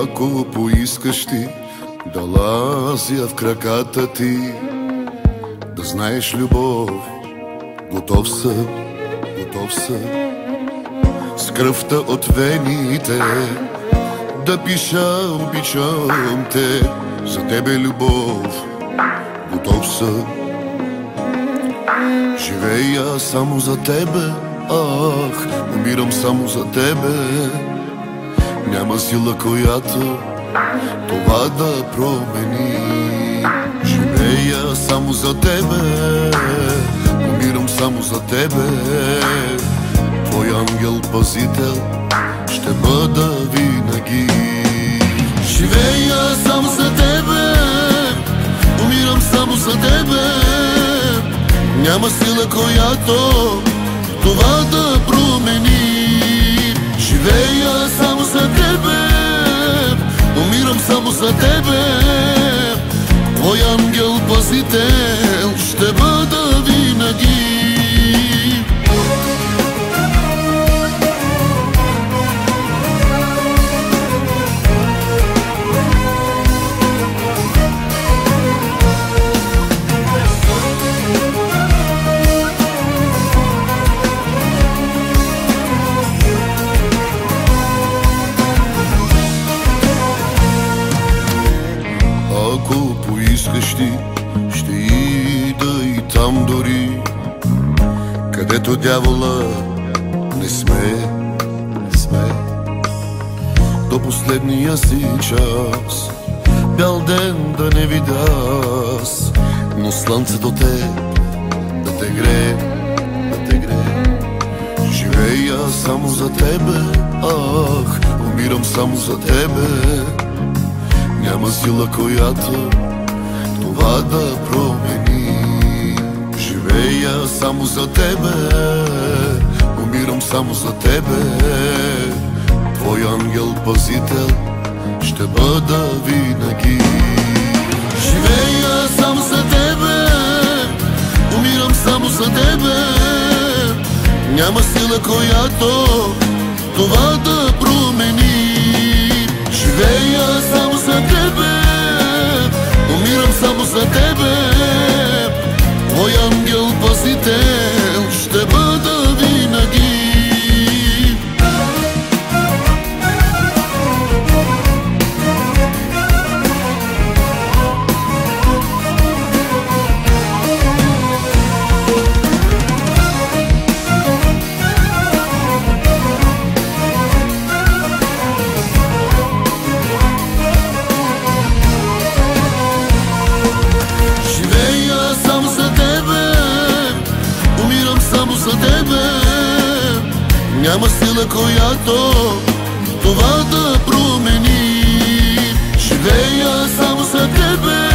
Ако поискаш ти да лазя в краката ти, да знаеш любов, готов съм, готов съм. С кръвта от вените да пиша обичам те, за тебе любов, готов съм. Живея само за тебе, ах, умирам само за тебе. Няма сила, която това да промени. Живея само за тебе, умирам само за тебе. Твой ангел-пазител ще бъда винаги. Живея само за тебе, умирам само за тебе. Няма сила, която това да промени. Живея само за тебе, умирам само за тебе. Твой ангел-пазител ще бъда винаги. Ако поискаш ти, ще ида и там дори, където дявола не сме, не сме. До последния си час, бял ден да не видя аз, но слънцето те да те грее, да те грее. Живея само за тебе, ах, умирам само за тебе. Няма сила, която това да промени. Живея само за тебе, умирам само за тебе. Твой ангел-пазител ще бъда винаги. Живея само за тебе, умирам само за тебе. Няма сила, която това да промени. Живея само за тебе, умирам само за тебе. Твой ангел-пазител ще бъда винаги. За тебе няма сила, която това да промени. Живея само за тебе,